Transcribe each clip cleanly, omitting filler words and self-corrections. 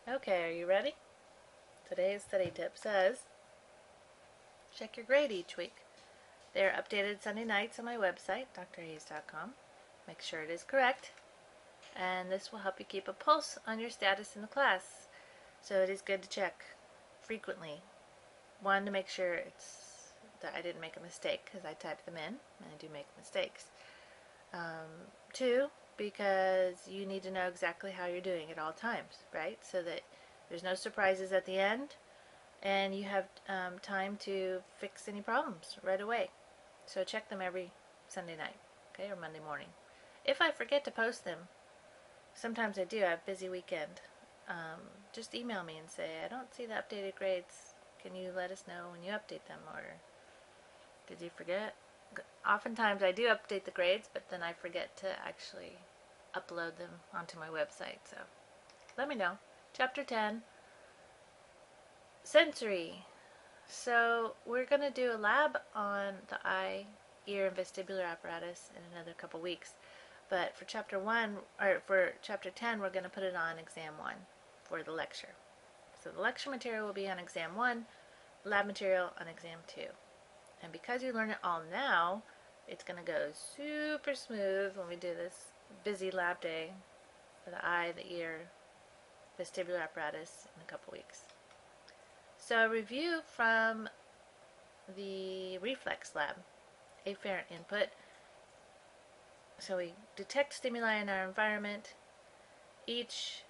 Okay, are you ready? Today's study tip says, check your grade each week. They are updated Sunday nights on my website, drhayes.com. Make sure it is correct, and this will help you keep a pulse on your status in the class. So it is good to check frequently. One, to make sure that I didn't make a mistake, because I type them in, and I do make mistakes. Two, because you need to know exactly how you're doing at all times, right? So that there's no surprises at the end, and you have time to fix any problems right away. So check them every Sunday night, okay, or Monday morning. If I forget to post them, sometimes I do, I have a busy weekend, just email me and say, I don't see the updated grades. Can you let us know when you update them, or did you forget? Oftentimes I do update the grades, but then I forget to actually upload them onto my website, so let me know. Chapter 10, Sensory. So we're going to do a lab on the eye, ear, and vestibular apparatus in another couple weeks. But for chapter 1, or for chapter 10, we're going to put it on exam 1 for the lecture. So the lecture material will be on exam 1, lab material on exam 2. And because you learn it all now, it's going to go super smooth when we do this busy lab day for the eye, the ear, vestibular apparatus in a couple weeks. So a review from the reflex lab, afferent input. So we detect stimuli in our environment. Each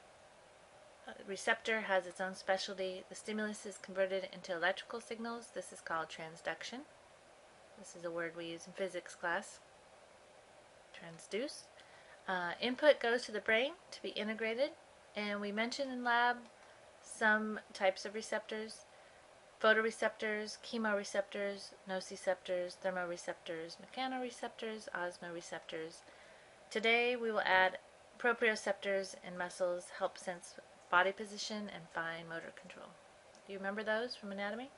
receptor has its own specialty. The stimulus is converted into electrical signals. This is called transduction. This is a word we use in physics class. Transduce. Input goes to the brain to be integrated, and we mentioned in lab some types of receptors: photoreceptors, chemoreceptors, nociceptors, thermoreceptors, mechanoreceptors, osmoreceptors. Today we will add proprioceptors in muscles, help sense body position and fine motor control. Do you remember those from anatomy?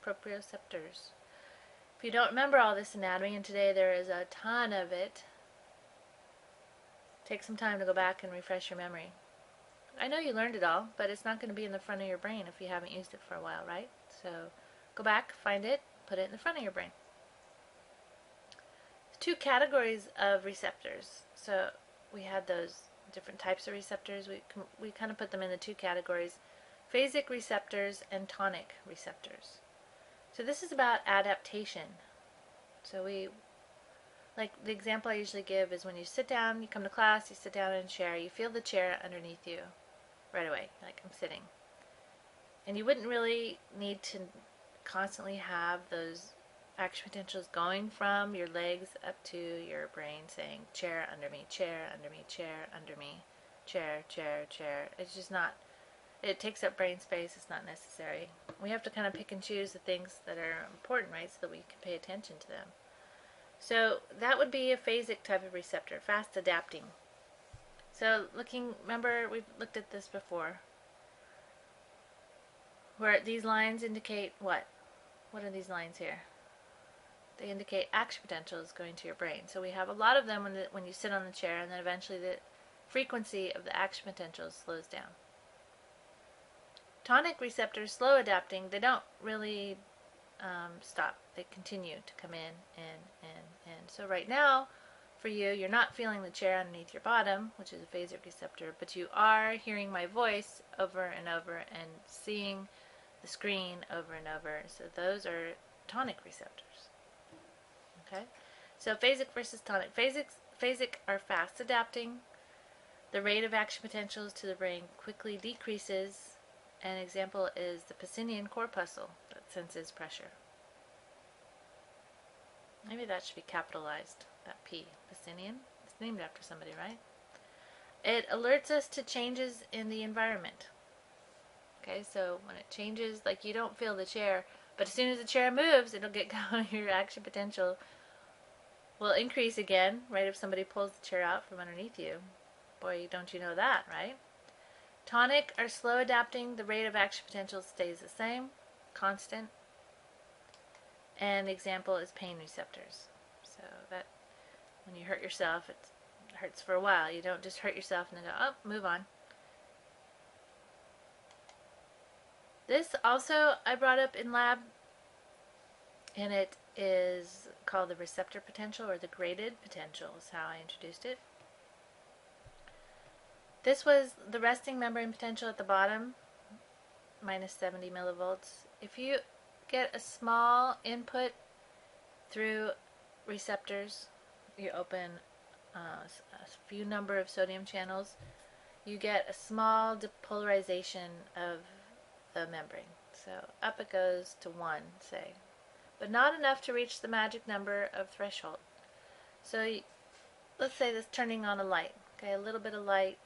Proprioceptors. If you don't remember all this anatomy, and today there is a ton of it, take some time to go back and refresh your memory. I know you learned it all, but it's not going to be in the front of your brain if you haven't used it for a while, right? So go back, find it, put it in the front of your brain. Two categories of receptors. So we had those different types of receptors. We kind of put them in the two categories: phasic receptors and tonic receptors. So this is about adaptation. So like the example I usually give is when you sit down, you come to class, you sit down in a chair, you feel the chair underneath you right away, like I'm sitting. And you wouldn't really need to constantly have those action potentials going from your legs up to your brain saying, chair under me, chair under me, chair under me, chair, chair, chair. It's just not, it takes up brain space, it's not necessary. We have to kind of pick and choose the things that are important, right, so that we can pay attention to them. So that would be a phasic type of receptor, fast adapting. So remember we've looked at this before, where these lines indicate what? What are these lines here? They indicate action potentials going to your brain. So we have a lot of them when you sit on the chair, and then eventually the frequency of the action potentials slows down. Tonic receptors, slow adapting, they don't really stop. They continue to come in and. So right now, for you, you're not feeling the chair underneath your bottom, which is a phasic receptor, but you are hearing my voice over and over and seeing the screen over and over. So those are tonic receptors. Okay? So phasic versus tonic. Phasic are fast adapting. The rate of action potentials to the brain quickly decreases. An example is the Pacinian corpuscle that senses pressure. Maybe that should be capitalized, that P. Pacinian. It's named after somebody, right? It alerts us to changes in the environment. Okay, so when it changes, like you don't feel the chair, but as soon as the chair moves, it'll get going. Your action potential will increase again, right, if somebody pulls the chair out from underneath you. Boy, don't you know that, right? Tonic are slow adapting. The rate of action potential stays the same, constant. And the example is pain receptors. So that when you hurt yourself, it hurts for a while. You don't just hurt yourself and then go, oh, move on. This also I brought up in lab, and it is called the receptor potential, or the graded potential is how I introduced it. This was the resting membrane potential at the bottom, minus 70 millivolts. If you get a small input through receptors, you open a few number of sodium channels, you get a small depolarization of the membrane. So up it goes to 1, say. But not enough to reach the magic number of threshold. So let's say this turning on a light. Okay, a little bit of light,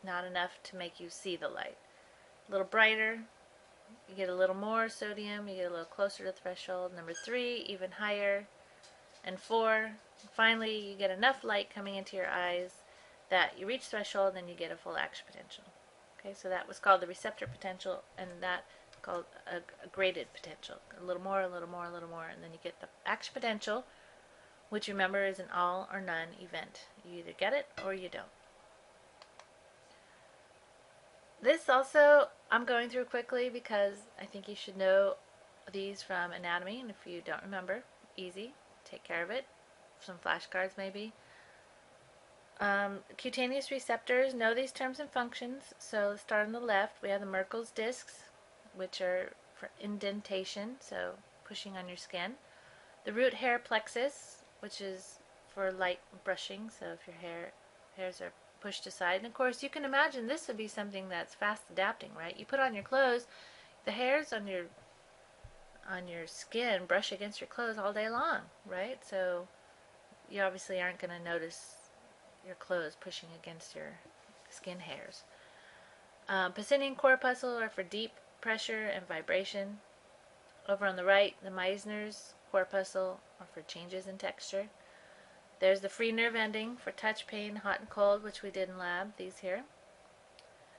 not enough to make you see the light. A little brighter, you get a little more sodium, you get a little closer to threshold. Number 3, even higher. And 4, finally you get enough light coming into your eyes that you reach threshold and you get a full action potential. Okay, so that was called the receptor potential, and that called a graded potential. A little more, a little more, a little more, and then you get the action potential, which remember is an all or none event. You either get it or you don't. This also I'm going through quickly because I think you should know these from anatomy, and if you don't remember, easy, take care of it. Some flashcards maybe. Cutaneous receptors, know these terms and functions. So let's start on the left. We have the Merkel's discs, which are for indentation, so pushing on your skin. The root hair plexus, which is for light brushing, so if your hairs are pushed aside. And of course, you can imagine this would be something that's fast adapting, right? You put on your clothes, the hairs on your skin brush against your clothes all day long, right? So you obviously aren't going to notice your clothes pushing against your skin hairs. Pacinian corpuscle are for deep pressure and vibration. Over on the right, the Meissner's corpuscle are for changes in texture. There's the free nerve ending for touch, pain, hot and cold, which we did in lab, these here.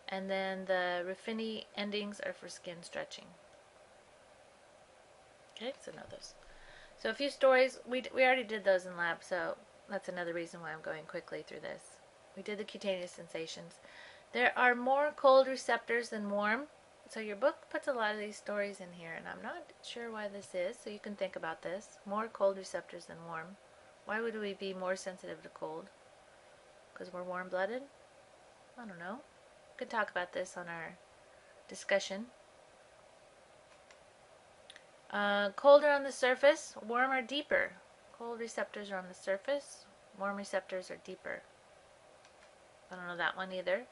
And then the Ruffini endings are for skin stretching. Okay, so know those. So a few stories, we already did those in lab, so that's another reason why I'm going quickly through this. We did the cutaneous sensations. There are more cold receptors than warm. So your book puts a lot of these stories in here, and I'm not sure why this is, so you can think about this. More cold receptors than warm. Why would we be more sensitive to cold? Because we're warm-blooded? I don't know. We could talk about this on our discussion. Colder on the surface, warmer deeper. Cold receptors are on the surface, warm receptors are deeper. I don't know that one either.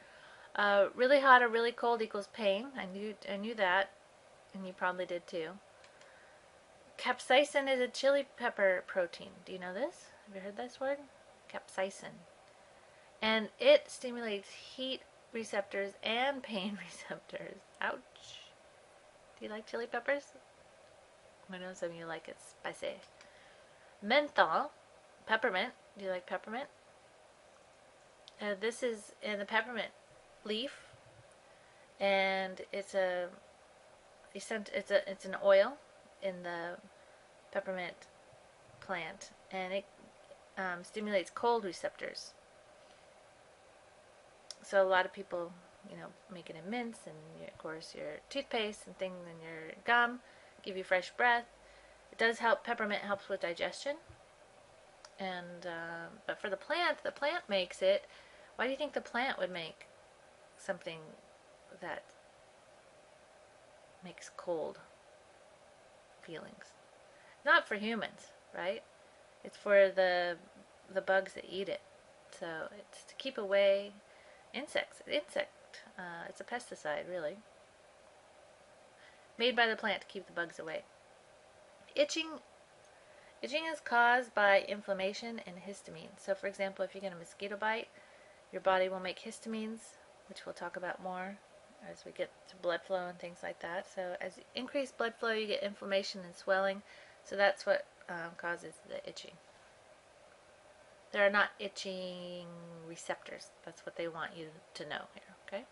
Really hot or really cold equals pain. I knew that, and you probably did too. Capsaicin is a chili pepper protein. Do you know this? Have you heard this word? Capsaicin. And it stimulates heat receptors and pain receptors. Ouch. Do you like chili peppers? I know some of you like it spicy. Menthol, peppermint. Do you like peppermint? This is in the peppermint leaf, and it's an oil in the peppermint plant, and it stimulates cold receptors. So a lot of people, make it in mints, and of course your toothpaste and things, and your gum, give you fresh breath. It does help. Peppermint helps with digestion. And but for the plant makes it. Why do you think the plant would make something that makes cold feelings? Not for humans, right? It's for the bugs that eat it. So it's to keep away insects. It's a pesticide, really. Made by the plant to keep the bugs away. Itching is caused by inflammation and histamine. So for example, if you get a mosquito bite, your body will make histamines, which we'll talk about more as we get to blood flow and things like that. So as you increase blood flow, you get inflammation and swelling. So that's what causes the itching. There are not itching receptors. That's what they want you to know here, okay?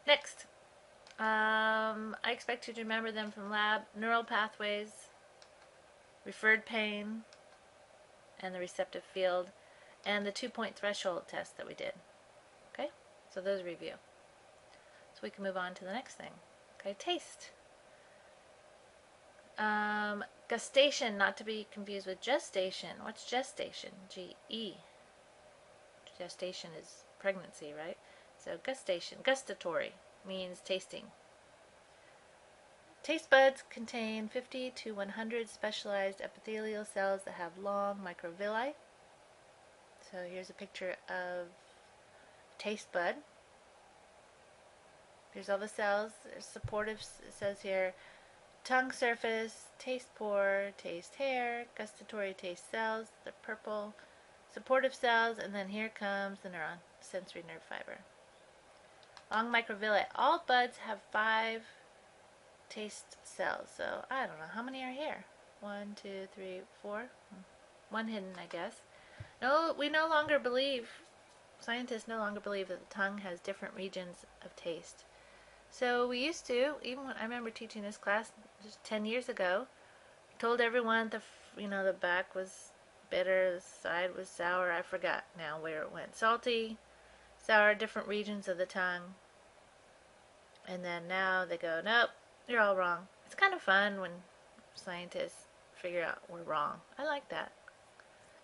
Next, I expect you to remember them from lab. Neural pathways, referred pain, and the receptive field, and the 2-point threshold test that we did. Okay? So those review. So we can move on to the next thing. Okay, taste. Gustation, not to be confused with gestation. What's gestation? G-E. Gestation is pregnancy, right? So gustation, gustatory, means tasting. Taste buds contain 50 to 100 specialized epithelial cells that have long microvilli. So here's a picture of taste bud. Here's all the cells. There's supportive, it says here, tongue surface, taste pore, taste hair, gustatory taste cells, the purple, supportive cells, and then here comes the neuron, sensory nerve fiber. Long microvilli. All buds have 5 taste cells. So I don't know how many are here. 1, 2, 3, 4. One hidden, I guess. No, we no longer believe, scientists no longer believe that the tongue has different regions of taste. So we used to, even when I remember teaching this class just 10 years ago, told everyone the back was bitter, the side was sour. I forgot now where it went. Salty, sour, different regions of the tongue. And then now they go, nope, you're all wrong. It's kind of fun when scientists figure out we're wrong. I like that.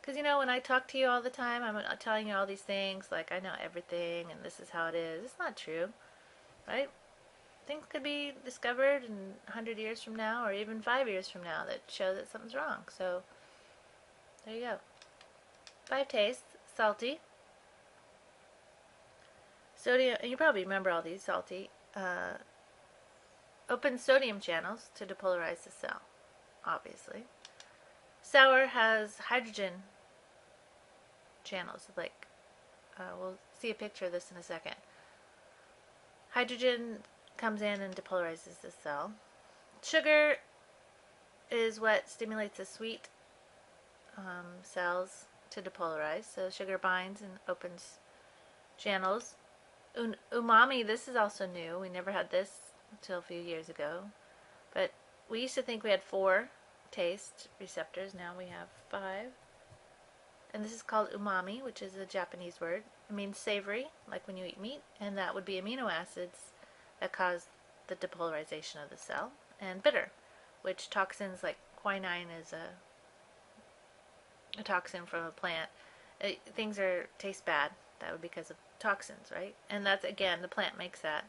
Because, when I talk to you all the time, I'm telling you all these things, like I know everything and this is how it is. It's not true, right? Things could be discovered in 100 years from now or even 5 years from now that show that something's wrong. So, there you go. 5 tastes. Salty. Sodium, you probably remember all these. Salty. Opens sodium channels to depolarize the cell, obviously. Sour has hydrogen channels, like, we'll see a picture of this in a second. Hydrogen comes in and depolarizes the cell. Sugar is what stimulates the sweet cells to depolarize. So sugar binds and opens channels. Umami, this is also new. We never had this until a few years ago. But we used to think we had 4 taste receptors. Now we have 5. And this is called umami, which is a Japanese word. It means savory, like when you eat meat. And that would be amino acids that cause the depolarization of the cell. And bitter, which toxins like quinine is a toxin from a plant. Things taste bad. That would be because of toxins, right? And that's, again, the plant makes that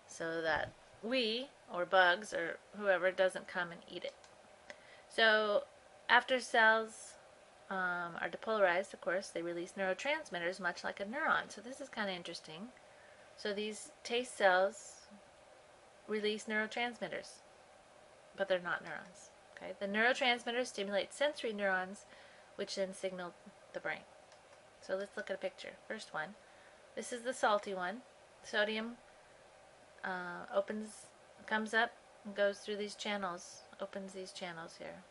so that we, or bugs, or whoever, doesn't come and eat it. So after cells are depolarized, of course, they release neurotransmitters much like a neuron. So this is kind of interesting. So these taste cells release neurotransmitters, but they're not neurons. Okay? The neurotransmitters stimulate sensory neurons, which then signal the brain. So let's look at a picture. First one. This is the salty one. Sodium comes up and goes through these channels, opens these channels here.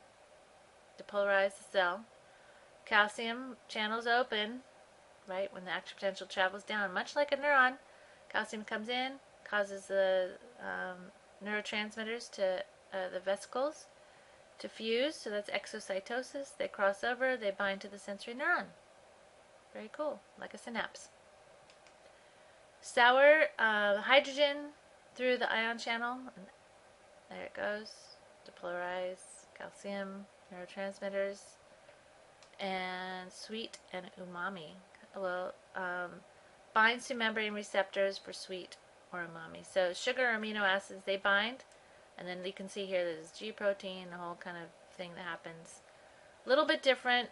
Depolarize the cell. Calcium channels open, right, when the action potential travels down. Much like a neuron, calcium comes in, causes the neurotransmitters to the vesicles to fuse, so that's exocytosis. They cross over, they bind to the sensory neuron. Very cool, like a synapse. Sour, hydrogen through the ion channel, and there it goes. Depolarize, calcium, neurotransmitters, and sweet and umami. Well, binds to membrane receptors for sweet or umami. So sugar amino acids, they bind, and then you can see here there's G protein, the whole kind of thing that happens. A little bit different.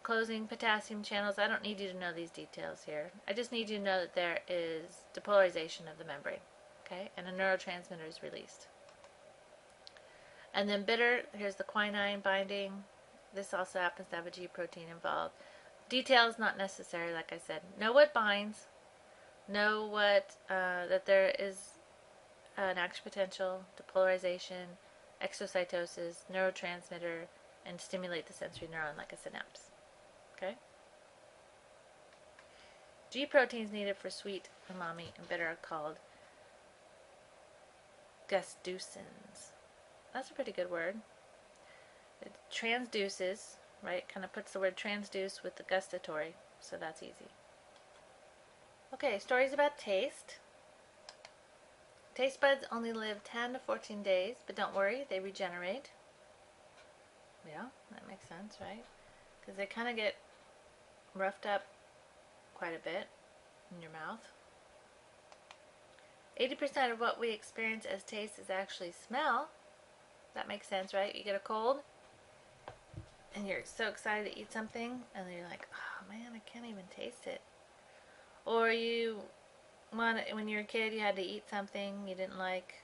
Closing potassium channels. I don't need you to know these details here. I just need you to know that there is depolarization of the membrane, okay, and a neurotransmitter is released. And then bitter, here's the quinine binding. This also happens to have a G protein involved. Details not necessary, like I said. Know what binds. Know what that there is an action potential, depolarization, exocytosis, neurotransmitter, and stimulate the sensory neuron like a synapse. Okay? G proteins needed for sweet, umami, and bitter are called gustacins. That's a pretty good word. It transduces, right? Kind of puts the word transduce with the gustatory, so that's easy. Okay, stories about taste. Taste buds only live 10 to 14 days, but don't worry, they regenerate. Yeah, that makes sense, right? Because they kind of get roughed up quite a bit in your mouth. 80% of what we experience as taste is actually smell. That makes sense, right? You get a cold, and you're so excited to eat something, and then you're like, oh man, I can't even taste it. Or when you were a kid, you had to eat something you didn't like,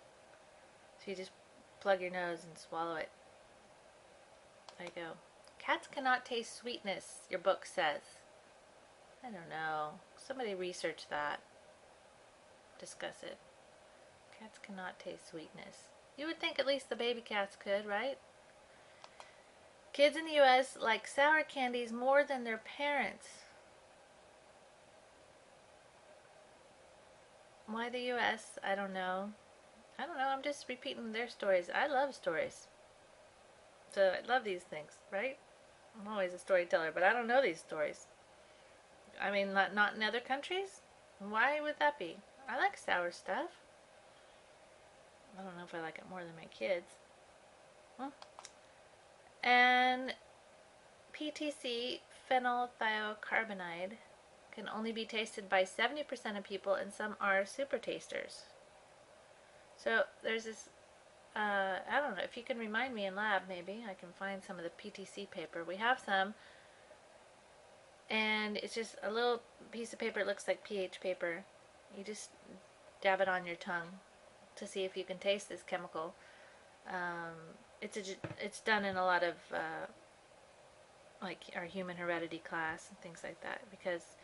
so you just plug your nose and swallow it. There you go. Cats cannot taste sweetness, your book says. I don't know. Somebody research that. Discuss it. Cats cannot taste sweetness. You would think at least the baby cats could, right? Kids in the U.S. like sour candies more than their parents. Why the U.S.? I don't know. I'm just repeating their stories. I love stories. So I love these things, right? I'm always a storyteller, but I don't know these stories. I mean, not in other countries? Why would that be? I like sour stuff. I don't know if I like it more than my kids. Huh? And PTC, phenylthiocarbonide, can only be tasted by 70% of people, and some are super tasters. So there's this, I don't know, if you can remind me in lab, maybe I can find some of the PTC paper. We have some, and it's just a little piece of paper. It looks like pH paper. You just dab it on your tongue to see if you can taste this chemical. It's done in a lot of like our human heredity class and things like that, because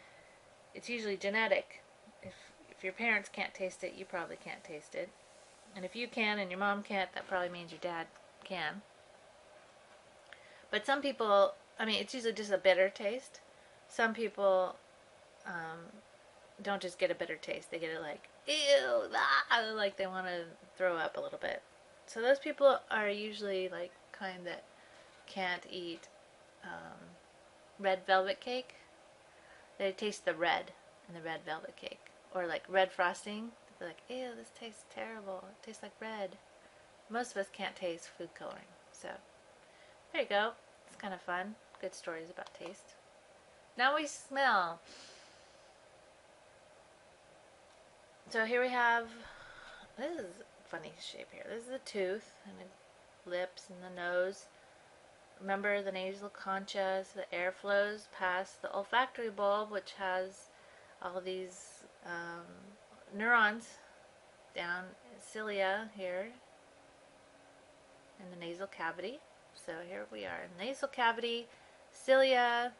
it's usually genetic. If your parents can't taste it, you probably can't taste it. And if you can and your mom can't, that probably means your dad can. But some people, I mean, it's usually just a bitter taste. Some people don't just get a bitter taste. They get it like, ew, ah, like they want to throw up a little bit. So those people are usually like kind that can't eat red velvet cake. They taste the red in the red velvet cake. Or like red frosting. They're like, ew, this tastes terrible. It tastes like red. Most of us can't taste food coloring. So there you go. It's kind of fun. Good stories about taste. Now we smell. So here we have, this is a funny shape here. This is a tooth and the lips and the nose. Remember the nasal concha, so the air flows past the olfactory bulb, which has all these neurons down cilia here in the nasal cavity. So here we are in the nasal cavity, cilia,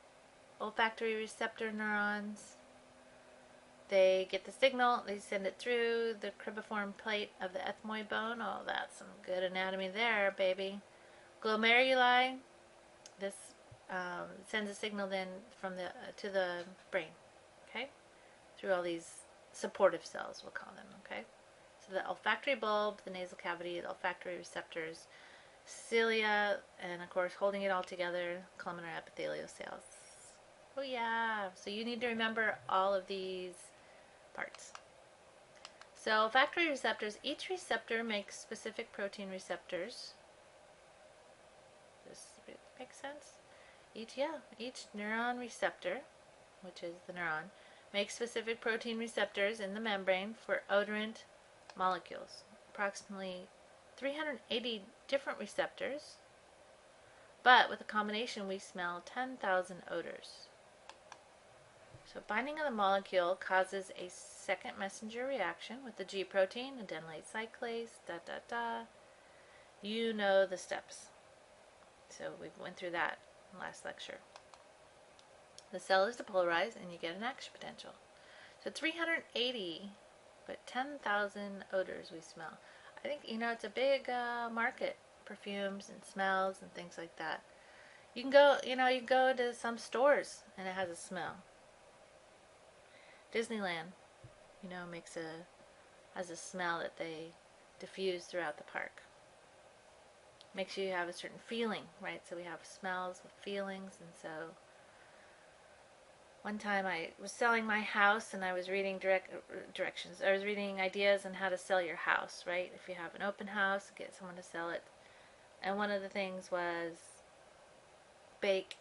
olfactory receptor neurons. They get the signal, they send it through the cribriform plate of the ethmoid bone. Oh, that's some good anatomy there, baby. Glomeruli, this sends a signal then from the to the brain, okay? Through all these supportive cells, we'll call them, okay? So the olfactory bulb, the nasal cavity, the olfactory receptors, cilia, and of course holding it all together, columnar epithelial cells. Oh yeah, so you need to remember all of these parts. So olfactory receptors, each receptor makes specific protein receptors. This makes sense? Each neuron receptor, which is the neuron, makes specific protein receptors in the membrane for odorant molecules. Approximately 380 different receptors, but with a combination we smell 10,000 odors. So binding of the molecule causes a second messenger reaction with the G protein, adenylate cyclase, You know the steps. So we went through that in last lecture. The cell is depolarized and you get an action potential. So 380, but 10,000 odors we smell. I think, it's a big market, perfumes and smells and things like that. You can go to some stores and it has a smell. Disneyland, has a smell that they diffuse throughout the park. Makes you have a certain feeling, right? So we have smells with feelings, and so One time I was selling my house and I was reading directions. I was reading ideas on how to sell your house, right? If you have an open house, get someone to sell it. And one of the things was bake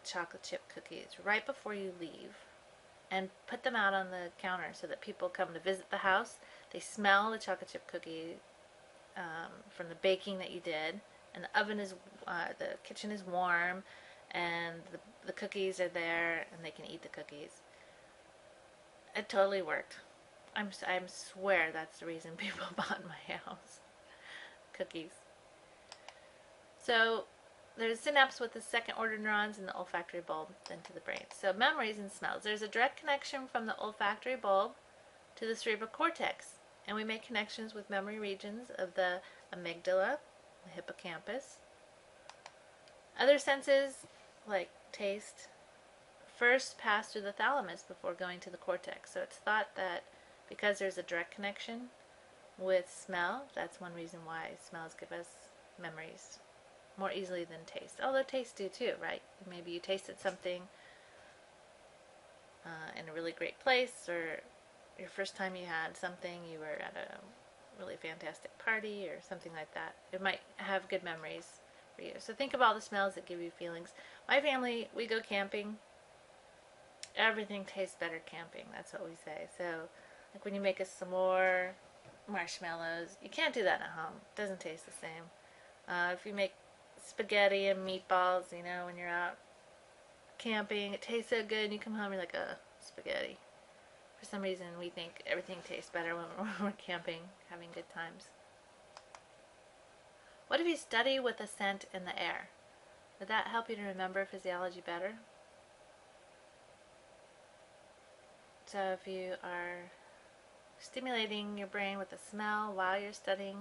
chocolate chip cookies right before you leave and put them out on the counter so that people come to visit the house. They smell the chocolate chip cookie from the baking that you did, and the oven is, the kitchen is warm, and the cookies are there, and they can eat the cookies. It totally worked. I swear that's the reason people bought my house. Cookies. So there's synapse with the second order neurons in the olfactory bulb, then to the brain. So memories and smells. There's a direct connection from the olfactory bulb to the cerebral cortex, and we make connections with memory regions of the amygdala, the hippocampus. Other senses, like taste, first pass through the thalamus before going to the cortex. So it's thought that because there's a direct connection with smell, that's one reason why smells give us memories more easily than taste. Although taste do too, right? Maybe you tasted something in a really great place, or your first time you had something, you were at a really fantastic party or something like that. It might have good memories for you. So think of all the smells that give you feelings. My family, we go camping. Everything tastes better camping. That's what we say. So, like when you make a s'more, marshmallows, you can't do that at home. It doesn't taste the same. If you make spaghetti and meatballs, you know, when you're out camping, it tastes so good, and you come home, you're like, spaghetti. For some reason, we think everything tastes better when we're camping, having good times. What if you study with a scent in the air? Would that help you to remember physiology better? So if you are stimulating your brain with a smell while you're studying,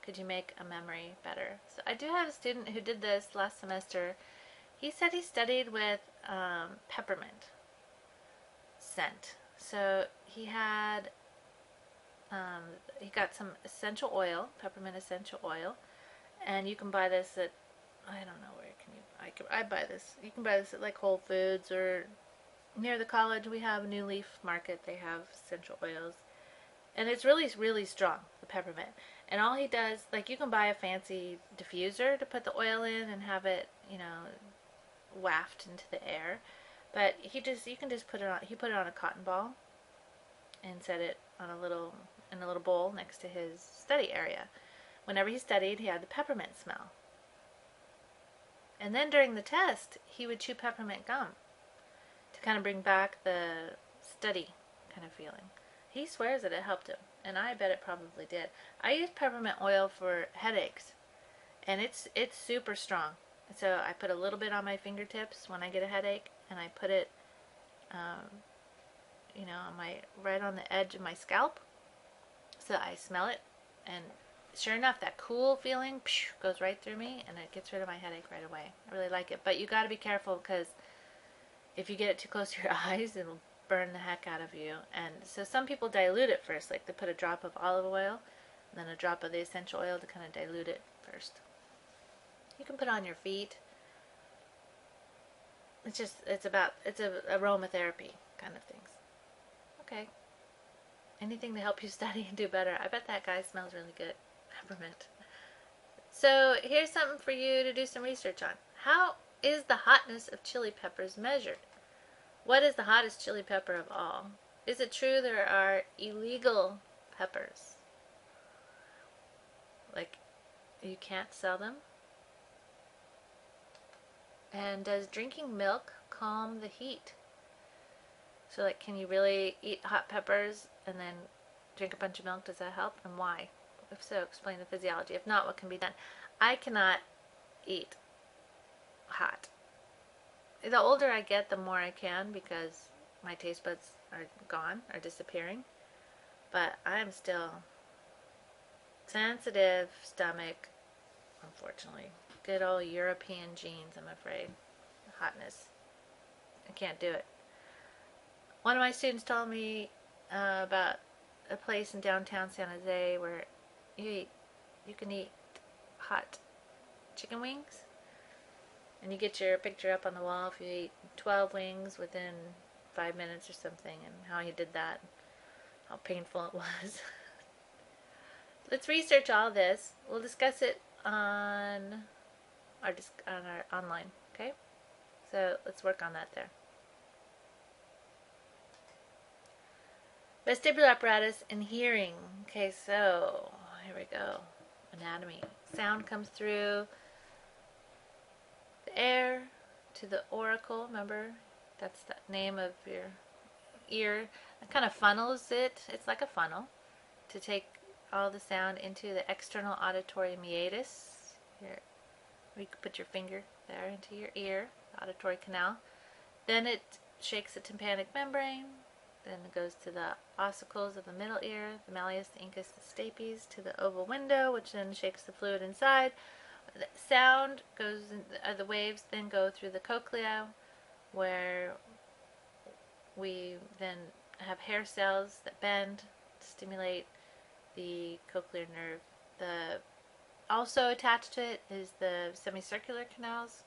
could you make a memory better? So I do have a student who did this last semester. He said he studied with peppermint scent. So he had, he got some essential oil, peppermint essential oil, and you can buy this at, I don't know where can you, I buy this. You can buy this at like Whole Foods, or near the college we have a New Leaf Market. They have essential oils, and it's really, really strong, the peppermint. And all he does, like you can buy a fancy diffuser to put the oil in and have it, you know, waft into the air. But you can just put it on, he put it on a cotton ball and set it on in a little bowl next to his study area. Whenever he studied, he had the peppermint smell. And then during the test, he would chew peppermint gum to kind of bring back the study kind of feeling. He swears that it helped him, and I bet it probably did. I use peppermint oil for headaches, and it's super strong. So I put a little bit on my fingertips when I get a headache, and I put it, you know, on right on the edge of my scalp. So I smell it, and sure enough, that cool feeling goes right through me, and it gets rid of my headache right away. I really like it, but you got to be careful, because if you get it too close to your eyes, it'll burn the heck out of you. And so some people dilute it first, like they put a drop of olive oil and then a drop of the essential oil to kind of dilute it first. You can put it on your feet. It's a aromatherapy kind of things. Okay. Anything to help you study and do better. I bet that guy smells really good. Peppermint. So here's something for you to do some research on. How is the hotness of chili peppers measured? What is the hottest chili pepper of all? Is it true there are illegal peppers? Like, you can't sell them? And does drinking milk calm the heat? So, like, can you really eat hot peppers and then drink a bunch of milk? Does that help? And why? If so, explain the physiology. If not, what can be done? I cannot eat hot. The older I get, the more I can, because my taste buds are gone, are disappearing. But I am still sensitive stomach, unfortunately. Good old European genes, I'm afraid. Hotness. I can't do it. One of my students told me about a place in downtown San Jose where you can eat hot chicken wings. And you get your picture up on the wall if you eat 12 wings within 5 minutes or something, and how he did that, how painful it was. Let's research all this. We'll discuss it on our online, okay? So let's work on that there. Vestibular apparatus and hearing. Okay, so here we go. Anatomy. Sound comes through the air to the auricle. Remember, that's the name of your ear. It kind of funnels it. It's like a funnel to take all the sound into the external auditory meatus. Here, you can put your finger there into your ear, the auditory canal. Then it shakes the tympanic membrane. Then it goes to the ossicles of the middle ear, the malleus, the incus, the stapes, to the oval window, which then shakes the fluid inside. The sound goes, the waves then go through the cochlea, where we then have hair cells that bend, stimulate the cochlear nerve. Also attached to it is the semicircular canals,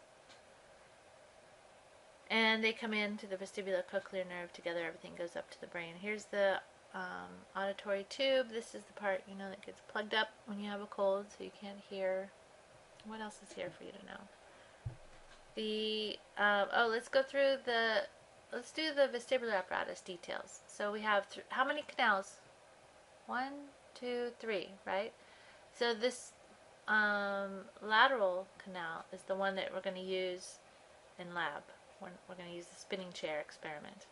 and they come into the vestibular cochlear nerve together. Everything goes up to the brain. Here's the auditory tube. This is the part, that gets plugged up when you have a cold, so you can't hear. What else is here for you to know? Let's go through let's do the vestibular apparatus details. So we have how many canals? 1, 2, 3, right? So this lateral canal is the one that we're going to use in lab. We're going to use the spinning chair experiment.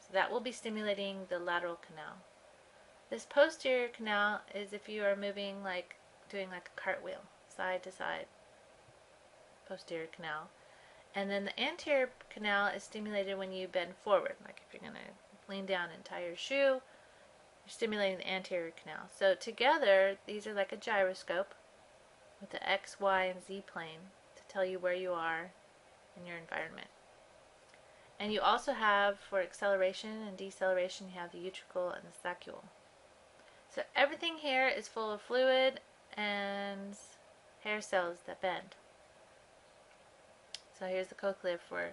So that will be stimulating the lateral canal. This posterior canal is if you are moving, doing a cartwheel, side to side. Posterior canal. And then the anterior canal is stimulated when you bend forward. Like if you're going to lean down and tie your shoe, you're stimulating the anterior canal. So together, these are like a gyroscope with the X, Y, and Z plane to tell you where you are in your environment. And you also have, for acceleration and deceleration, you have the utricle and the saccule. So everything here is full of fluid and hair cells that bend. So here's the cochlea for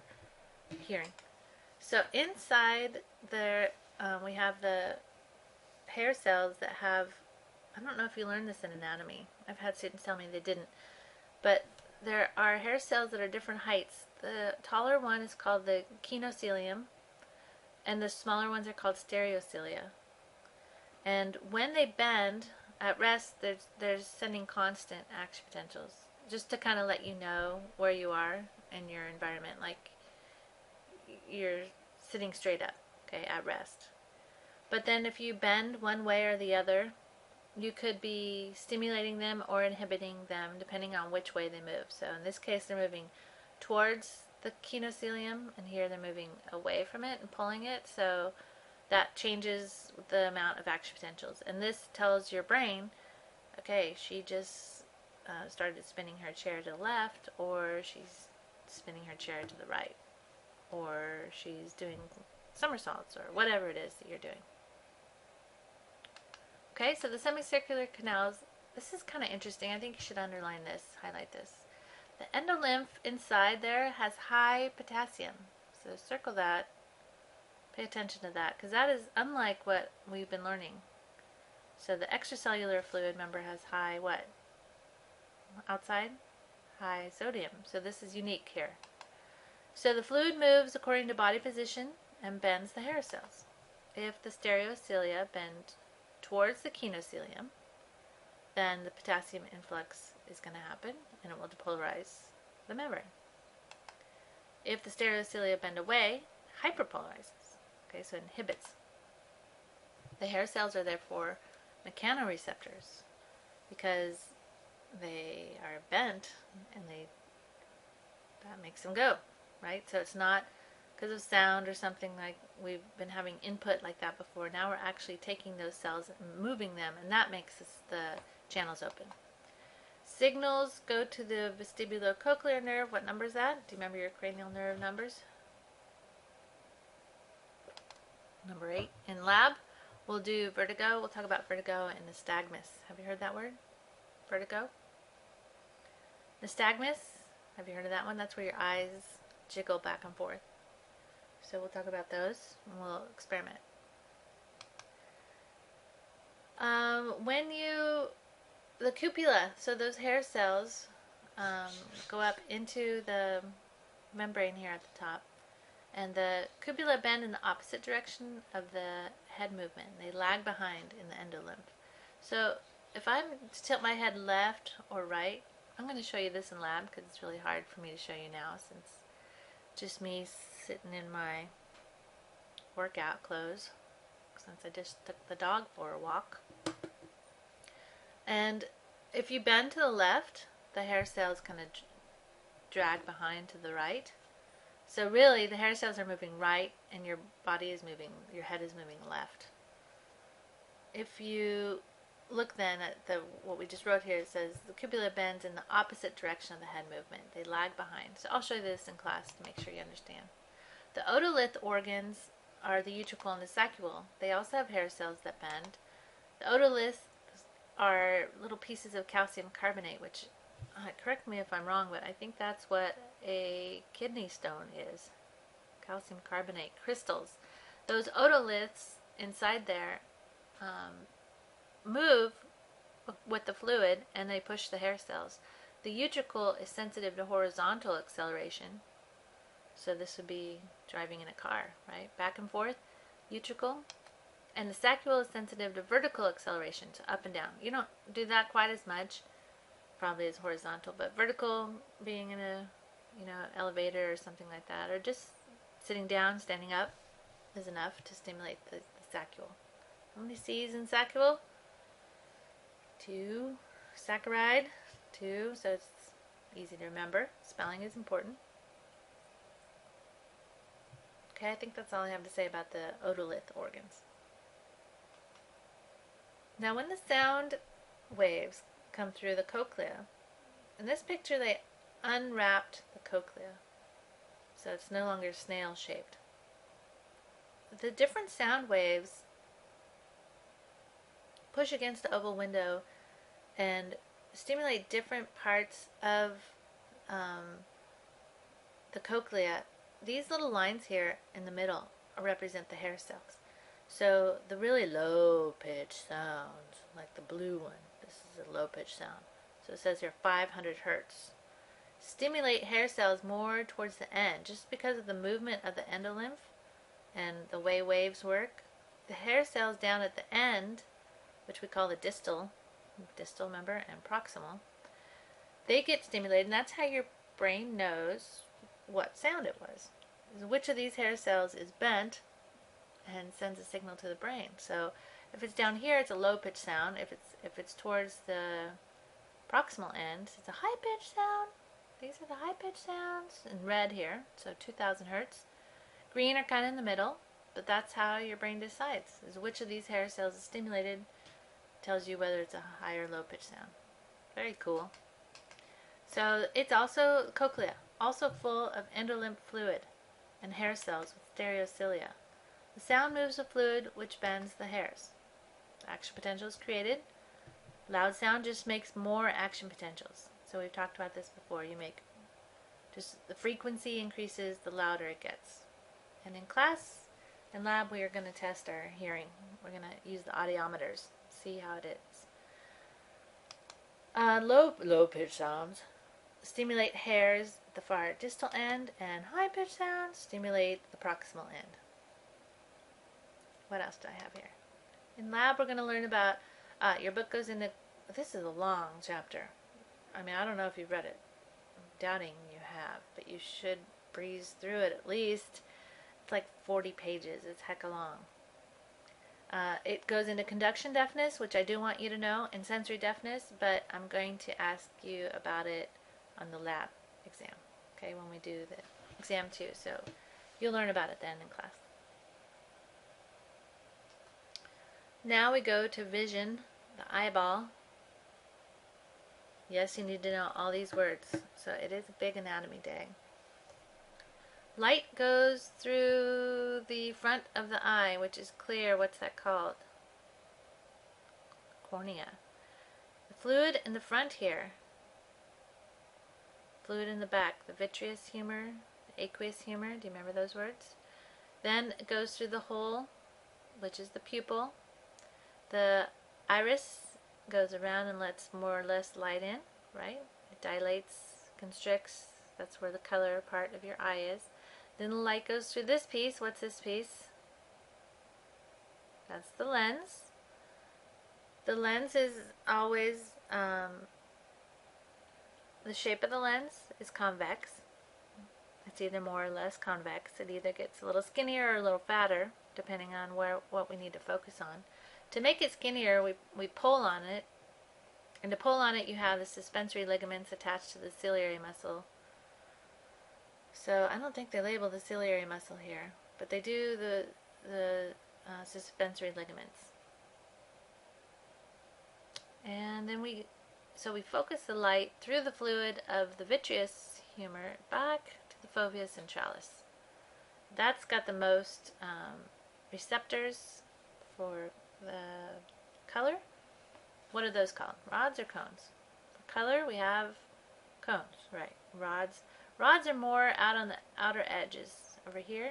hearing. So inside there, we have the hair cells that have, I don't know if you learned this in anatomy. I've had students tell me they didn't. But there are hair cells that are different heights. The taller one is called the kinocilium, and the smaller ones are called stereocilia. And when they bend at rest, they're sending constant action potentials, just to kind of let you know where you are in your environment, like you're sitting straight up, okay, at rest. But then if you bend one way or the other, you could be stimulating them or inhibiting them depending on which way they move. So in this case, they're moving towards the kinocilium, and here they're moving away from it and pulling it. So that changes the amount of action potentials. And this tells your brain, okay, she just started spinning her chair to the left, or she's spinning her chair to the right, or she's doing somersaults, or whatever it is that you're doing. Okay, so the semicircular canals, this is kind of interesting. I think you should underline this, highlight this. The endolymph inside there has high potassium. So circle that. Pay attention to that, because that is unlike what we've been learning. So the extracellular fluid, remember, has high what? Outside? High sodium. So this is unique here. So the fluid moves according to body position and bends the hair cells. If the stereocilia bend towards the kinocilium, then the potassium influx is going to happen, and it will depolarize the membrane. If the stereocilia bend away, hyperpolarizes. Okay, so it inhibits. The hair cells are therefore mechanoreceptors because they are bent, and that makes them go, right? So it's not because of sound or something like we've been having input like that before. Now we're actually taking those cells and moving them, and that makes the channels open. Signals go to the vestibulocochlear nerve. What number is that? Do you remember your cranial nerve numbers? Number 8. In lab, we'll do vertigo. We'll talk about vertigo and nystagmus. Have you heard that word? Vertigo? Nystagmus? Have you heard of that one? That's where your eyes jiggle back and forth. So we'll talk about those and we'll experiment. The cupula, so those hair cells go up into the membrane here at the top, and the cupula bend in the opposite direction of the head movement. They lag behind in the endolymph. So if I'm to tilt my head left or right, I'm going to show you this in lab because it's really hard for me to show you now since just me sitting in my workout clothes since I just took the dog for a walk. And if you bend to the left, the hair cells kind of drag behind to the right. So really, the hair cells are moving right, and your body is moving, your head is moving left. If you look then at what we just wrote here, it says the cupula bends in the opposite direction of the head movement. They lag behind. So I'll show you this in class to make sure you understand. The otolith organs are the utricle and the saccule. They also have hair cells that bend. The otoliths are little pieces of calcium carbonate, which, correct me if I'm wrong, but I think that's what a kidney stone is. Calcium carbonate crystals. Those otoliths inside there move with the fluid, and they push the hair cells. The utricle is sensitive to horizontal acceleration, so this would be driving in a car, right? Back and forth, utricle. And the saccule is sensitive to vertical acceleration, so up and down. You don't do that quite as much, probably as horizontal, but vertical, being in a elevator or something like that, or just sitting down, standing up, is enough to stimulate the saccule. How many C's in saccule? 2. Saccharide, 2, so it's easy to remember. Spelling is important. Okay, I think that's all I have to say about the otolith organs. Now when the sound waves come through the cochlea, in this picture they unwrapped the cochlea, so it's no longer snail-shaped. The different sound waves push against the oval window and stimulate different parts of the cochlea. These little lines here in the middle represent the hair cells. So the really low-pitched sounds, like the blue one, this is a low-pitched sound. So it says here 500 hertz. Stimulate hair cells more towards the end, just because of the movement of the endolymph and the way waves work. The hair cells down at the end, which we call the distal, remember, and proximal, they get stimulated, and that's how your brain knows what sound it was. Which of these hair cells is bent and sends a signal to the brain. So if it's down here, it's a low-pitched sound. If it's towards the proximal end, it's a high-pitched sound. These are the high-pitched sounds in red here, so 2000 hertz. Green are kind of in the middle, but that's how your brain decides, is which of these hair cells is stimulated, tells you whether it's a high or low-pitched sound. Very cool. So it's also cochlea, also full of endolymph fluid and hair cells with stereocilia. The sound moves the fluid which bends the hairs. Action potential is created. Loud sound just makes more action potentials. So we've talked about this before. You make just the frequency increases, the louder it gets. And in class, in lab, we are going to test our hearing. We're going to use the audiometers, see how it is. Low-pitched sounds stimulate hairs at the far distal end, and high-pitched sounds stimulate the proximal end. What else do I have here? In lab, we're going to learn about, your book goes into, this is a long chapter. I mean, I don't know if you've read it. I'm doubting you have, but you should breeze through it at least. It's like 40 pages. It's hecka long. It goes into conduction deafness, which I do want you to know, and sensory deafness, but I'm going to ask you about it on the lab exam, okay, when we do the exam 2. So you'll learn about it then in class. Now we go to vision, the eyeball. Yes, you need to know all these words. So it is a big anatomy day. Light goes through the front of the eye, which is clear. What's that called? Cornea. The fluid in the front here. Fluid in the back. The vitreous humor, the aqueous humor. Do you remember those words? Then it goes through the hole, which is the pupil. The iris goes around and lets more or less light in, right? It dilates, constricts. That's where the color part of your eye is. Then the light goes through this piece. What's this piece? That's the lens. The lens is always, the shape of the lens is convex. It's either more or less convex. It either gets a little skinnier or a little fatter, depending on what we need to focus on. To make it skinnier, we pull on it. And to pull on it, you have the suspensory ligaments attached to the ciliary muscle. So I don't think they label the ciliary muscle here, but they do the suspensory ligaments. And then we focus the light through the fluid of the vitreous humor back to the fovea centralis. That's got the most receptors for the color. What are those called? Rods or cones? For color, we have cones, right? Rods are more out on the outer edges over here.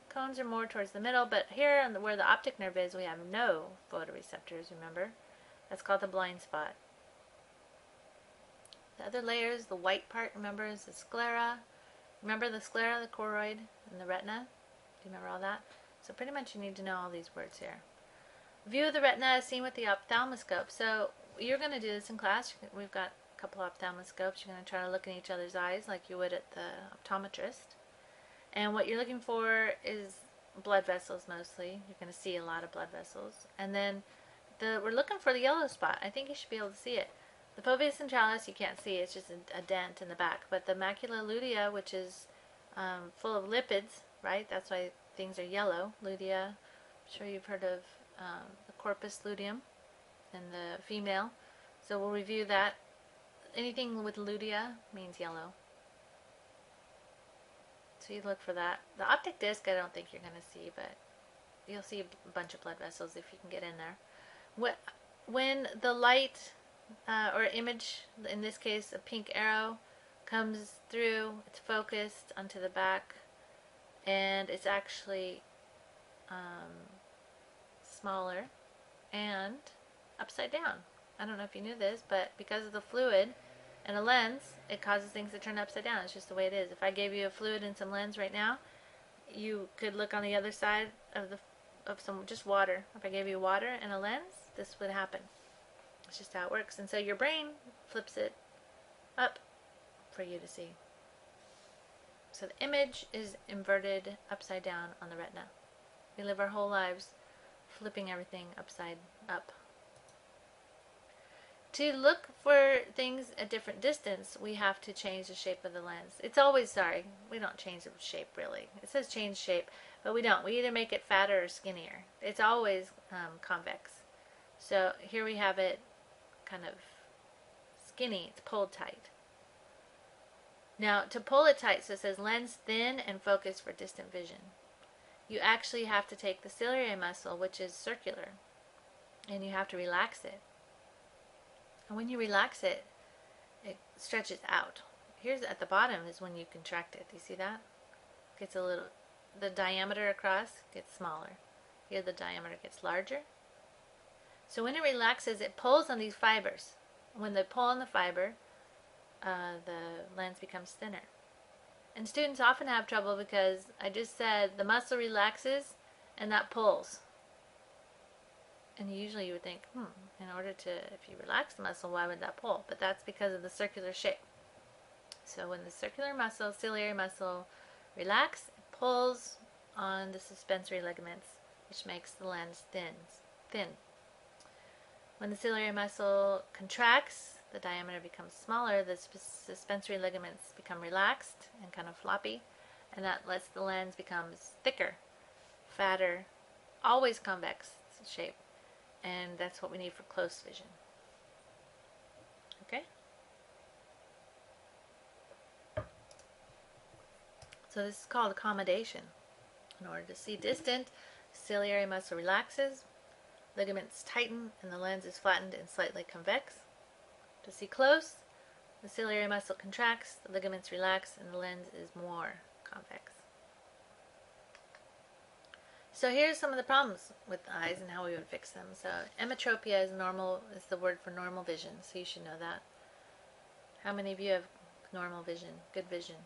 Cones are more towards the middle, but here where the optic nerve is, we have no photoreceptors, remember? That's called the blind spot. The other layers, the white part, remember, is the sclera. Remember the sclera, the choroid, and the retina? Do you remember all that? So pretty much you need to know all these words here. View of the retina is seen with the ophthalmoscope. So you're going to do this in class. We've got a couple of ophthalmoscopes. You're going to try to look in each other's eyes like you would at the optometrist. And what you're looking for is blood vessels mostly. You're going to see a lot of blood vessels. And then we're looking for the yellow spot. I think you should be able to see it. The fovea centralis you can't see. It's just a dent in the back. But the macula lutea, which is full of lipids, right? That's why things are yellow. Lutea. I'm sure you've heard of the corpus luteum in the female. So we'll review that. Anything with lutea means yellow. So you look for that. The optic disc I don't think you're going to see, but you'll see a bunch of blood vessels if you can get in there. When the light or image, in this case a pink arrow, comes through, it's focused onto the back, and it's actually smaller and upside down. I don't know if you knew this, but because of the fluid and a lens, it causes things to turn upside down. It's just the way it is. If I gave you a fluid and some lens right now, you could look on the other side of some just water. If I gave you water and a lens, this would happen. It's just how it works. And so your brain flips it up for you to see. So the image is inverted upside down on the retina. We live our whole lives flipping everything upside up. To look for things at different distance, we have to change the shape of the lens. It's always, we don't change the shape really. It says change shape, but we don't. We either make it fatter or skinnier. It's always convex. So here we have it kind of skinny. It's pulled tight. Now to pull it tight, so it says lens thin and focus for distant vision. You actually have to take the ciliary muscle, which is circular, and you have to relax it. And when you relax it, it stretches out. Here's at the bottom is when you contract it. Do you see that? It gets a little, the diameter across gets smaller. Here the diameter gets larger. So when it relaxes, it pulls on these fibers. When they pull on the fiber, the lens becomes thinner. And students often have trouble because I just said the muscle relaxes and that pulls. And usually you would think, in order to, if you relax the muscle, why would that pull? But that's because of the circular shape. So when the circular muscle, ciliary muscle, relax, it pulls on the suspensory ligaments, which makes the lens thin. When the ciliary muscle contracts, the diameter becomes smaller, the suspensory ligaments become relaxed and kind of floppy, and that lets the lens become thicker, fatter, always convex shape. And that's what we need for close vision. Okay? So this is called accommodation. In order to see distant, ciliary muscle relaxes, ligaments tighten, and the lens is flattened and slightly convex. To see close, the ciliary muscle contracts, the ligaments relax, and the lens is more convex. So here's some of the problems with the eyes and how we would fix them. So emetropia is the word for normal vision, so you should know that. How many of you have normal vision, good vision?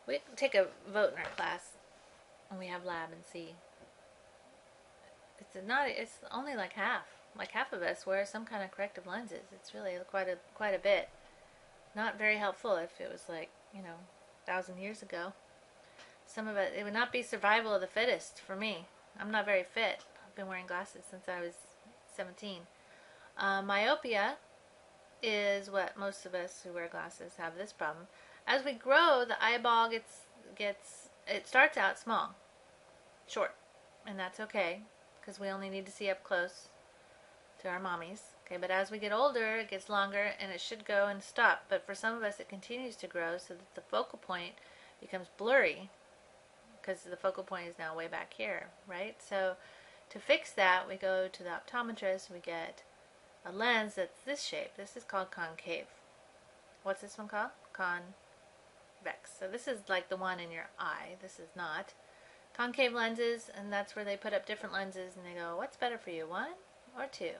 We can take a vote in our class when we have lab and see. It's only like half. Like half of us wear some kind of corrective lenses. It's really quite a bit. Not very helpful if it was like, 1,000 years ago. Some of it would not be survival of the fittest for me. I'm not very fit. I've been wearing glasses since I was 17. Myopia is what most of us who wear glasses have this problem. As we grow, the eyeball it starts out small, short, and that's okay because we only need to see up close to our mommies. Okay, but as we get older, it gets longer and it should go and stop. But for some of us, it continues to grow so that the focal point becomes blurry because the focal point is now way back here, right? So to fix that, we go to the optometrist. We get a lens that's this shape. This is called concave. What's this one called? Convex. So this is like the one in your eye. This is not. Concave lenses, and that's where they put up different lenses and they go, what's better for you, 1 or 2?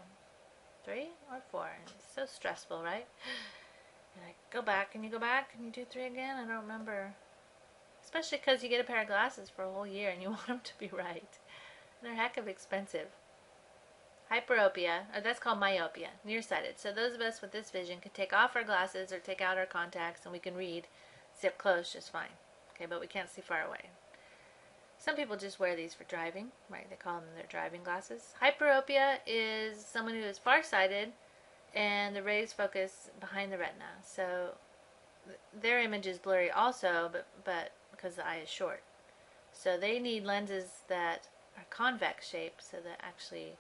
3 or 4? And it's so stressful, right? And I go back, and you go back, and you do 3 again. I don't remember. Especially because you get a pair of glasses for a whole year and you want them to be right. And they're heck of expensive. Hyperopia, or that's called myopia, nearsighted. So those of us with this vision can take off our glasses or take out our contacts and we can read, see up close just fine. Okay, but we can't see far away. Some people just wear these for driving, right? They call them their driving glasses. Hyperopia is someone who is farsighted and the rays focus behind the retina. So their image is blurry also, but because the eye is short. So they need lenses that are convex shaped so that actually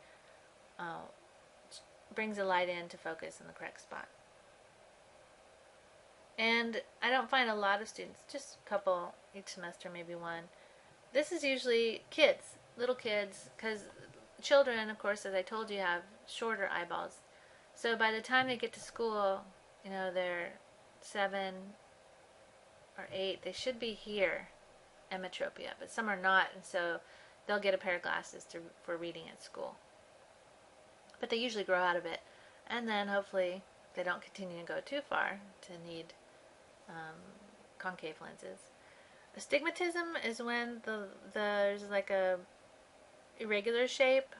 brings the light in to focus in the correct spot. And I don't find a lot of students, just a couple each semester, maybe one. This is usually kids, little kids, because children, of course, as I told you, have shorter eyeballs. So by the time they get to school, they're 7 or 8, they should be here, emetropia, but some are not, and so they'll get a pair of glasses for reading at school. But they usually grow out of it, and then hopefully they don't continue to go too far to need concave lenses. Astigmatism is when there's like a irregular shape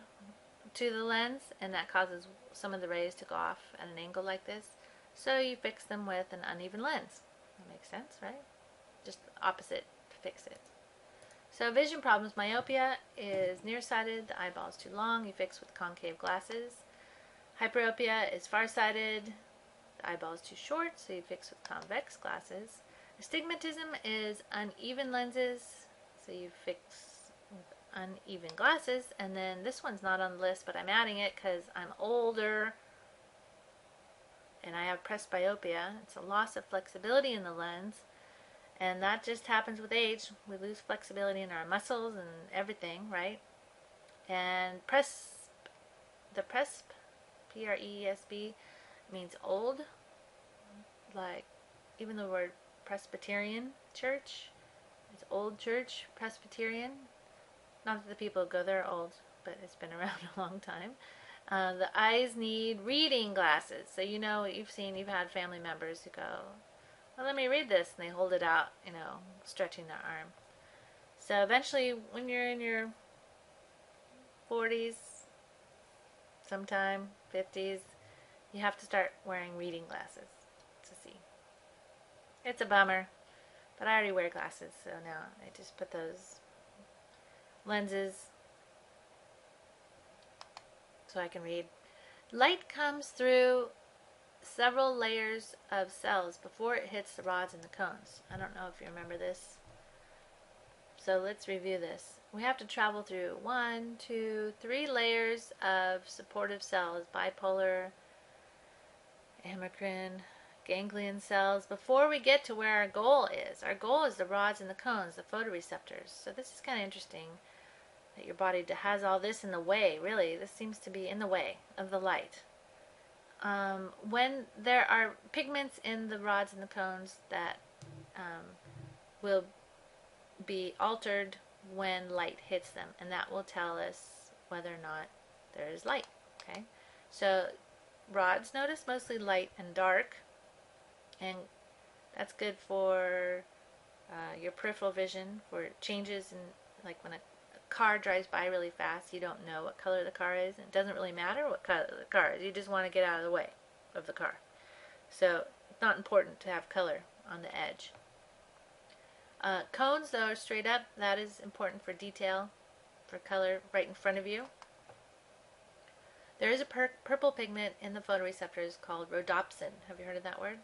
to the lens, and that causes some of the rays to go off at an angle like this. So you fix them with an uneven lens. That makes sense, right? Just the opposite to fix it. So vision problems, myopia is nearsighted, the eyeball is too long, you fix with concave glasses. Hyperopia is farsighted, the eyeball is too short, so you fix with convex glasses. Astigmatism is uneven lenses, so you fix with uneven glasses. And then this one's not on the list, but I'm adding it because I'm older and I have presbyopia. It's a loss of flexibility in the lens, and that just happens with age. We lose flexibility in our muscles and everything, right? And the presb, P-R-E-S-B, means old. Like, even the word Presbyterian church, it's old church, Presbyterian. Not that the people who go there are old, but it's been around a long time. The eyes need reading glasses. So you've had family members who go, well, let me read this, and they hold it out, stretching their arm. So eventually, when you're in your 40s, sometime 50s, you have to start wearing reading glasses to see. It's a bummer, but I already wear glasses, so now I just put those lenses so I can read. Light comes through several layers of cells before it hits the rods and the cones. I don't know if you remember this. So let's review this. We have to travel through 1, 2, 3 layers of supportive cells, bipolar, amacrine, ganglion cells, before we get to where our goal is. Our goal is the rods and the cones, the photoreceptors. So this is kind of interesting that your body has all this in the way. Really, this seems to be in the way of the light. When there are pigments in the rods and the cones that will be altered when light hits them, and that will tell us whether or not there is light. Okay, so rods, notice, mostly light and dark, and that's good for your peripheral vision, for changes in, like when a car drives by really fast, you don't know what color the car is, and it doesn't really matter what color the car is, you just want to get out of the way of the car. So it's not important to have color on the edge. Cones, though, are straight up. That is important for detail, for color right in frone of you. There is a purple pigment in the photoreceptors called rhodopsin. Have you heard of that word?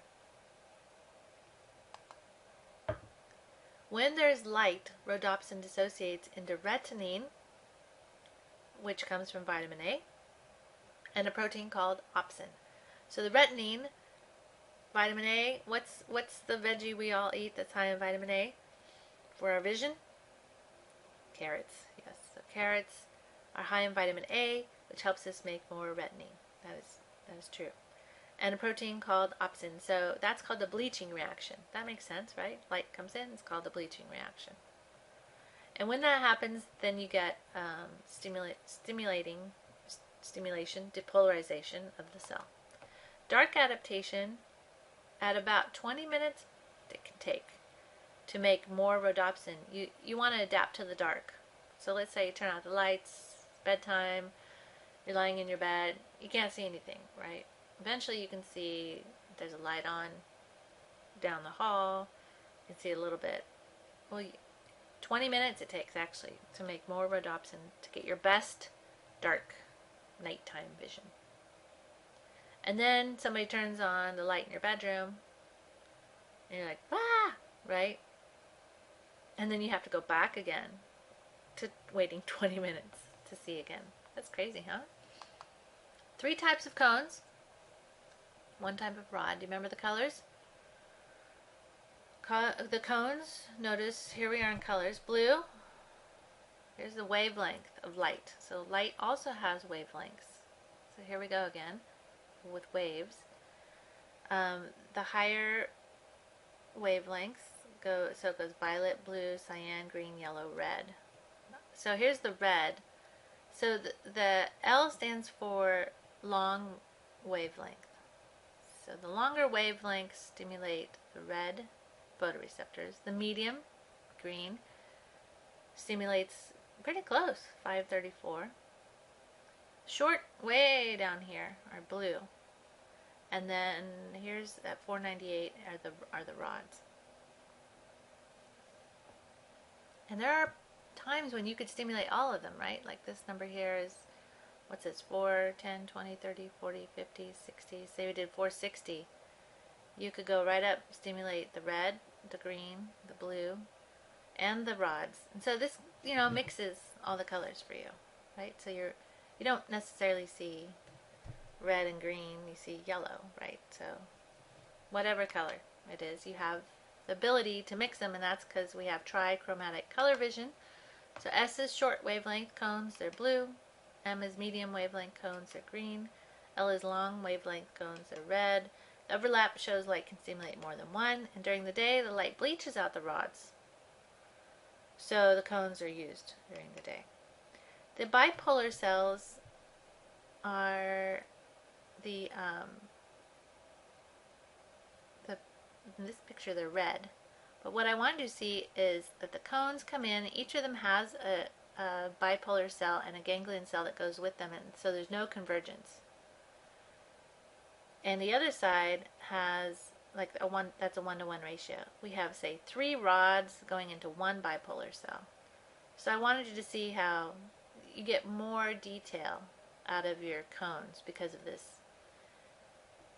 When there's light, rhodopsin dissociates into retinine, which comes from vitamin A, and a protein called opsin. So the retinine, vitamin A, what's the veggie we all eat that's high in vitamin A for our vision? Carrots. Yes, so carrots are high in vitamin A, which helps us make more retinine. That is true. And a protein called opsin. So that's called the bleaching reaction. That makes sense, right? Light comes in, it's called the bleaching reaction. And when that happens, then you get stimulation, depolarization of the cell. Dark adaptation, at about 20 minutes it can take to make more rhodopsin. You want to adapt to the dark. So let's say you turn out the lights, bedtime, you're lying in your bed, you can't see anything, right? Eventually you can see there's a light on down the hall, you can see a little bit. Well, 20 minutes it takes actually to make more rhodopsin to get your best dark nighttime vision. And then somebody turns on the light in your bedroom and you're like, ah, right? And then you have to go back again to waiting 20 minutes to see again. That's crazy, huh? 3 types of cones, 1 type of rod. Do you remember the colors? The cones, notice here we are in colors. Blue, here's the wavelength of light. So light also has wavelengths. So here we go again with waves. The higher wavelengths so it goes violet, blue, cyan, green, yellow, red. So here's the red. So the L stands for long wavelength. So the longer wavelengths stimulate the red photoreceptors. The medium, green, stimulates pretty close, 534. Short, way down here, are blue. And then here's at 498 are the rods. And there are times when you could stimulate all of them, right? Like this number here is, what's this, 4, 10, 20, 30, 40, 50, 60. Say we did 460. You could go right up, stimulate the red, the green, the blue, and the rods. And so this, mixes all the colors for you, right? So you don't necessarily see red and green, you see yellow, right? So whatever color it is, you have the ability to mix them, and that's because we have trichromatic color vision. So S is short wavelength cones, they're blue. M is medium wavelength cones, they're green. L is long wavelength cones, they're red. The overlap shows light can stimulate more than one, and during the day the light bleaches out the rods. So the cones are used during the day. The bipolar cells are in this picture they're red. But what I wanted to see is that the cones come in, each of them has a bipolar cell and a ganglion cell that goes with them, and so there's no convergence. And the other side has that's a 1-to-1 ratio. We have, say, 3 rods going into 1 bipolar cell. So I wanted you to see how you get more detail out of your cones because of this,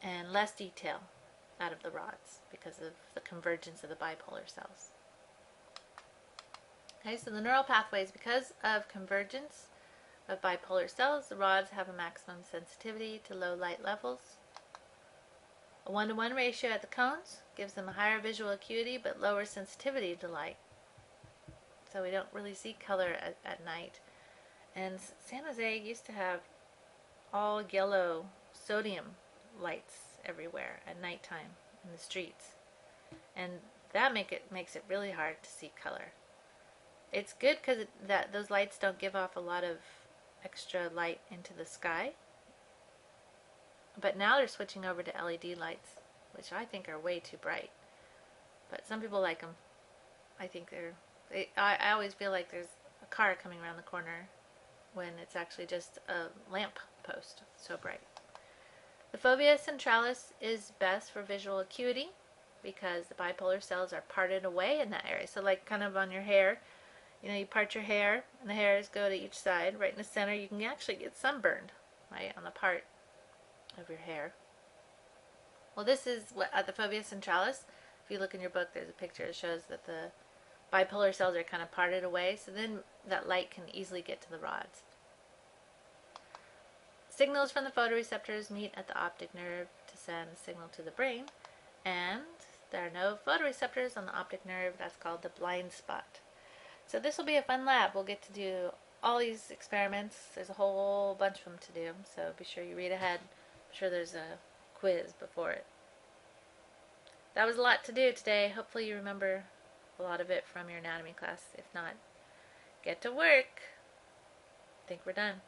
and less detail out of the rods because of the convergence of the bipolar cells. Okay, so the neural pathways, because of convergence of bipolar cells, the rods have a maximum sensitivity to low light levels. A 1-to-1 ratio at the cones gives them a higher visual acuity but lower sensitivity to light. So we don't really see color at night. And San Jose used to have all yellow sodium lights everywhere at nighttime in the streets, and that makes it really hard to see color. it's good because that those lights don't give off a lot of extra light into the sky. But now they're switching over to LED lights, which I think are way too bright. But some people like them. I think I always feel like there's a car coming around the corner when it's actually just a lamp post. So bright. The fovea centralis is best for visual acuity because the bipolar cells are parted away in that area. So like kind of on your hair, you part your hair and the hairs go to each side. Right in the center, you can actually get sunburned, right, on the part of your hair. Well, this is what the fovea centralis. If you look in your book, there's a picture that shows that the bipolar cells are kind of parted away, so then that light can easily get to the rods. Signals from the photoreceptors meet at the optic nerve to send a signal to the brain, and there are no photoreceptors on the optic nerve. That's called the blind spot. So this will be a fun lab. We'll get to do all these experiments. There's a whole bunch of them to do, so be sure you read ahead. I'm sure there's a quiz before it. That was a lot to do today. Hopefully you remember a lot of it from your anatomy class. If not, get to work. I think we're done.